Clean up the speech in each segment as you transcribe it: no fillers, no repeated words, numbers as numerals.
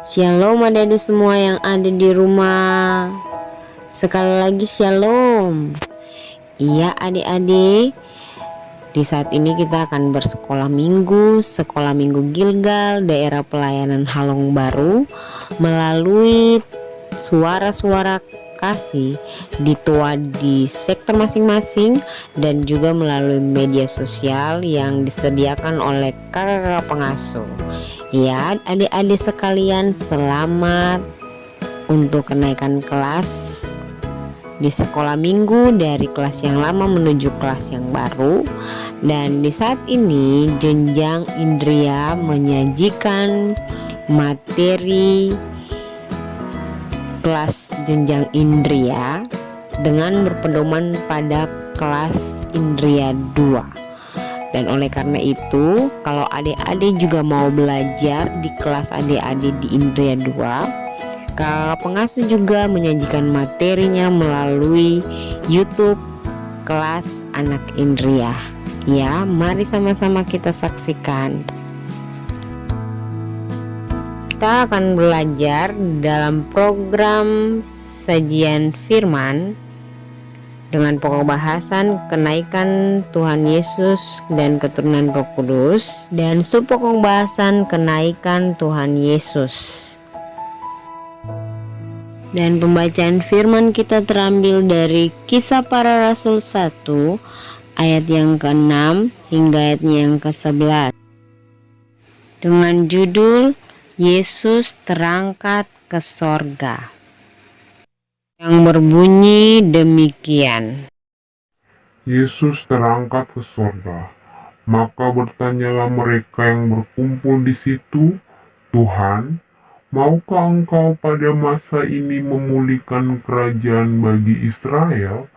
Shalom adik-adik semua yang ada di rumah. Sekali lagi shalom. Iya adik-adik, di saat ini kita akan bersekolah minggu, sekolah minggu Gilgal, daerah pelayanan Halong Baru, melalui suara-suara kasih dituai di sektor masing-masing dan juga melalui media sosial yang disediakan oleh kakak-kakak pengasuh. Ya adik-adik sekalian, selamat untuk kenaikan kelas di sekolah minggu dari kelas yang lama menuju kelas yang baru. Dan di saat ini jenjang Indria menyajikan materi kelas jenjang Indria dengan berpedoman pada kelas Indria 2. Dan oleh karena itu, kalau adik-adik juga mau belajar di kelas adik-adik di Indria 2, kakak pengasuh juga menyajikan materinya melalui YouTube kelas anak Indria. Ya, mari sama-sama kita saksikan. Kita akan belajar dalam program sajian firman dengan pokok bahasan kenaikan Tuhan Yesus dan keturunan Roh Kudus, dan subpokok bahasan kenaikan Tuhan Yesus. Dan pembacaan firman kita terambil dari Kisah Para Rasul 1 ayat yang ke-6 hingga ayat yang ke-11 dengan judul Yesus terangkat ke sorga, yang berbunyi demikian. Yesus terangkat ke sorga. Maka bertanyalah mereka yang berkumpul di situ, Tuhan, maukah engkau pada masa ini memulihkan kerajaan bagi Israel?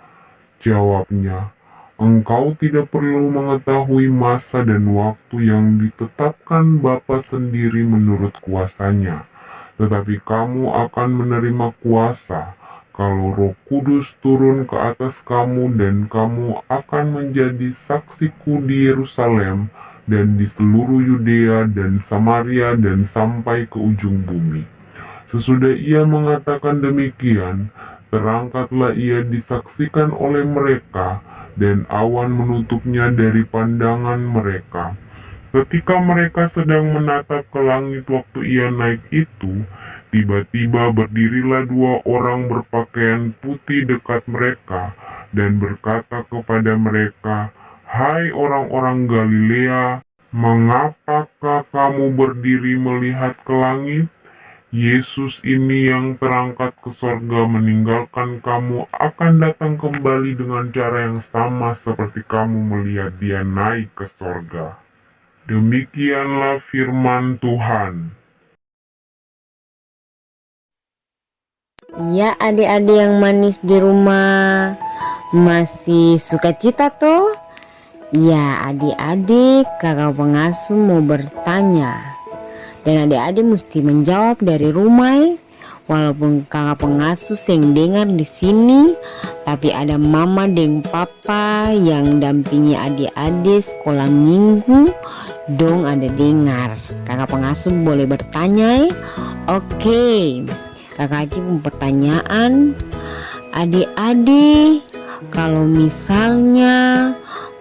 Jawabnya, engkau tidak perlu mengetahui masa dan waktu yang ditetapkan Bapa sendiri menurut kuasanya. Tetapi kamu akan menerima kuasa kalau Roh Kudus turun ke atas kamu, dan kamu akan menjadi saksiku di Yerusalem dan di seluruh Yudea dan Samaria dan sampai ke ujung bumi. Sesudah ia mengatakan demikian, terangkatlah ia disaksikan oleh mereka, dan awan menutupnya dari pandangan mereka. Ketika mereka sedang menatap ke langit waktu ia naik itu, tiba-tiba berdirilah dua orang berpakaian putih dekat mereka, dan berkata kepada mereka, "Hai orang-orang Galilea, mengapakah kamu berdiri melihat ke langit? Yesus ini yang terangkat ke sorga meninggalkan kamu akan datang kembali dengan cara yang sama seperti kamu melihat dia naik ke sorga." Demikianlah firman Tuhan. Ya adik-adik yang manis di rumah, masih sukacita toh? Ya adik-adik, kakak pengasuh mau bertanya, dan adik-adik mesti menjawab dari rumah. Walaupun kakak pengasuh seng dengar di sini, tapi ada mama dan papa yang dampingi adik-adik sekolah minggu, dong ada dengar. Kakak pengasuh boleh bertanya. Oke, kakak Aci pertanyaan, adik-adik, kalau misalnya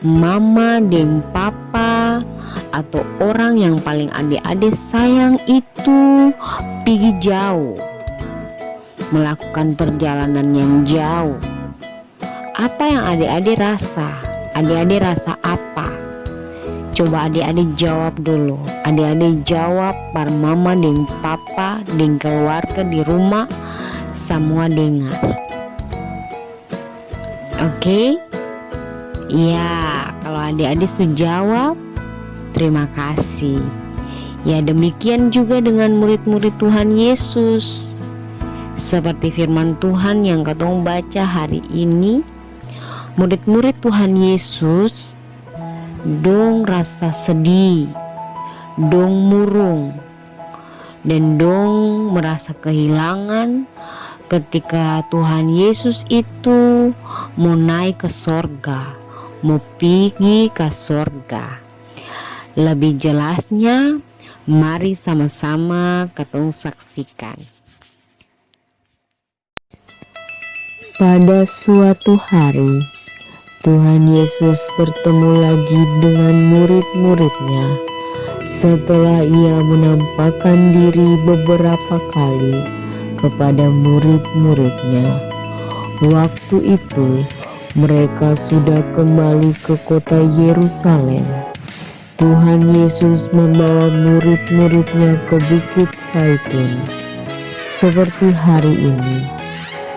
mama dan papa atau orang yang paling adik-adik sayang itu pergi jauh, melakukan perjalanan yang jauh, apa yang adik-adik rasa? Adik-adik rasa apa? Coba adik-adik jawab dulu. Adik-adik jawab, par mama dan papa dan keluarga di rumah semua dengar. Oke? Ya, kalau adik-adik sudah jawab, terima kasih. Ya, demikian juga dengan murid-murid Tuhan Yesus. Seperti firman Tuhan yang katong baca hari ini, murid-murid Tuhan Yesus dong rasa sedih, dong murung, dan dong merasa kehilangan ketika Tuhan Yesus itu mau naik ke sorga, mau pergi ke sorga. Lebih jelasnya, Mari sama-sama katong saksikan. Pada suatu hari, Tuhan Yesus bertemu lagi dengan murid-muridnya setelah ia menampakkan diri beberapa kali kepada murid-muridnya. Waktu itu mereka sudah kembali ke kota Yerusalem. Tuhan Yesus membawa murid-muridnya ke Bukit Zaitun seperti hari ini,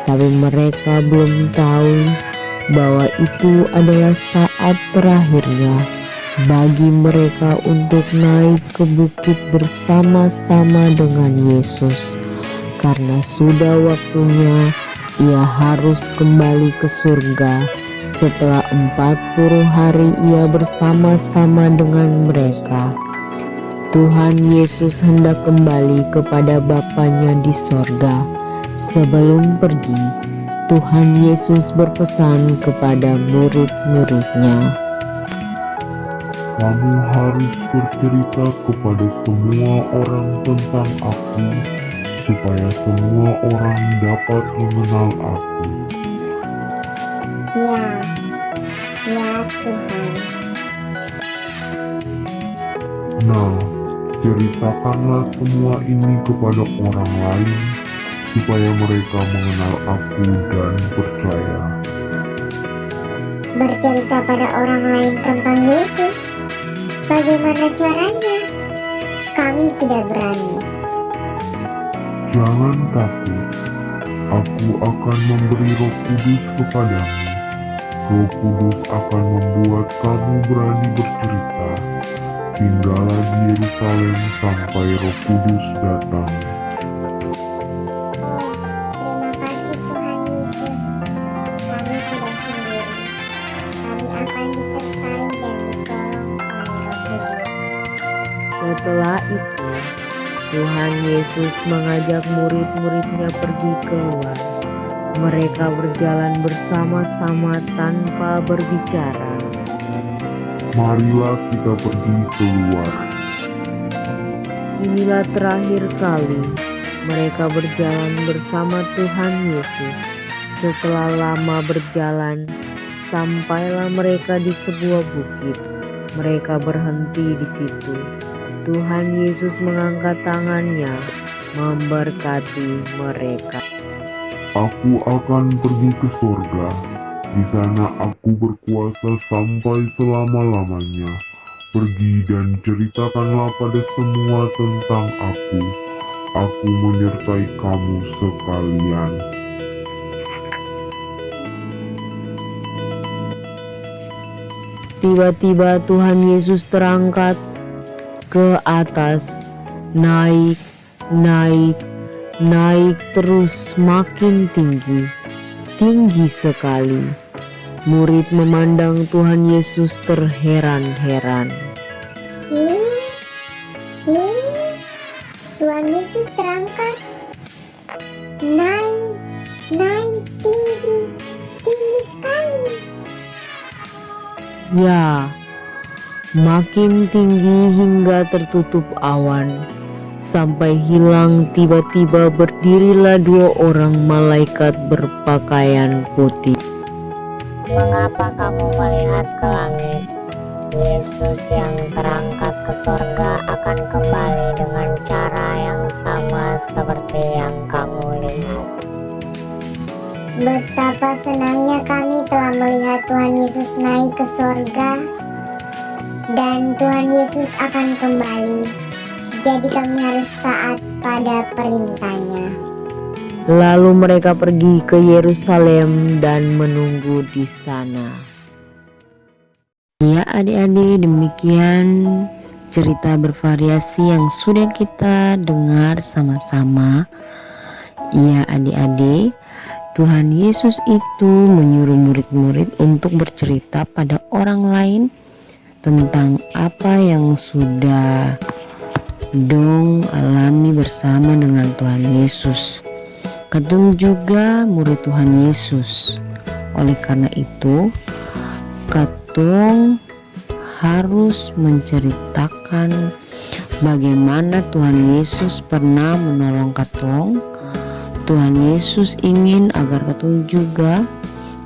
tapi mereka belum tahu bahwa itu adalah saat terakhirnya bagi mereka untuk naik ke bukit bersama-sama dengan Yesus, karena sudah waktunya ia harus kembali ke surga setelah 40 hari ia bersama-sama dengan mereka. Tuhan Yesus hendak kembali kepada Bapanya di sorga. Sebelum pergi, Tuhan Yesus berpesan kepada murid-muridnya, Kamu harus bercerita kepada semua orang tentang Aku, supaya semua orang dapat mengenal Aku. Ya Tuhan. Nah, ceritakanlah semua ini kepada orang lain, supaya mereka mengenal Aku dan percaya. Bercerita pada orang lain tentang Yesus, bagaimana caranya? Kami tidak berani. Jangan takut, Aku akan memberi Roh Kudus kepadamu. Roh Kudus akan membuat kamu berani bercerita. Tinggallah di Yerusalem sampai Roh Kudus datang. Terima kasih Tuhan Yesus. Kami tidak sendiri. Kami akan disertai dan ditolong oleh Roh Kudus. Setelah itu, Tuhan Yesus mengajak murid-muridnya pergi keluar. Mereka berjalan bersama-sama tanpa berbicara. Marilah kita pergi keluar. Inilah terakhir kali mereka berjalan bersama Tuhan Yesus. Setelah lama berjalan, sampailah mereka di sebuah bukit. Mereka berhenti di situ. Tuhan Yesus mengangkat tangannya, memberkati mereka. Aku akan pergi ke surga. Di sana aku berkuasa sampai selama-lamanya. Pergi dan ceritakanlah pada semua tentang Aku. Aku menyertai kamu sekalian. Tiba-tiba Tuhan Yesus terangkat ke atas, naik terus makin tinggi sekali. Murid memandang Tuhan Yesus terheran-heran. Tuhan Yesus terangkat, naik tinggi sekali. Ya, makin tinggi hingga tertutup awan. Sampai hilang, tiba-tiba berdirilah 2 orang malaikat berpakaian putih. Mengapa kamu melihat ke langit? Yesus yang terangkat ke sorga akan kembali dengan cara yang sama seperti yang kamu lihat. Betapa senangnya kami telah melihat Tuhan Yesus naik ke sorga, dan Tuhan Yesus akan kembali. Jadi kami harus taat pada perintahnya. Lalu mereka pergi ke Yerusalem dan menunggu di sana. Ya adik-adik, demikian cerita bervariasi yang sudah kita dengar sama-sama. Ya adik-adik, Tuhan Yesus itu menyuruh murid-murid untuk bercerita pada orang lain tentang apa yang sudah dong alami bersama dengan Tuhan Yesus. Katong juga murid Tuhan Yesus. Oleh karena itu, katong harus menceritakan bagaimana Tuhan Yesus pernah menolong katong. Tuhan Yesus ingin agar katong juga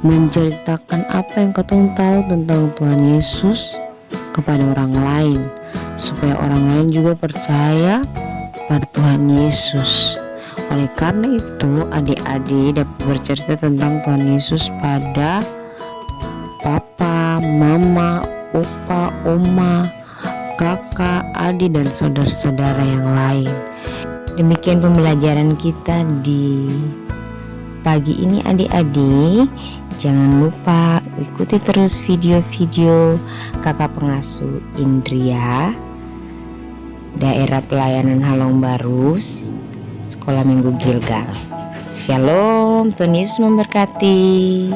menceritakan apa yang katong tahu tentang Tuhan Yesus kepada orang lain, supaya orang lain juga percaya pada Tuhan Yesus. Oleh karena itu, adik-adik dapat bercerita tentang Tuhan Yesus pada papa, mama, opa, oma, kakak, adik, dan saudara-saudara yang lain. Demikian pembelajaran kita di pagi ini adik-adik. Jangan lupa ikuti terus video-video kakak pengasuh Indria, daerah pelayanan Halong Barus, Sekolah Minggu Gilgal. Shalom, Tuhan Yesus memberkati.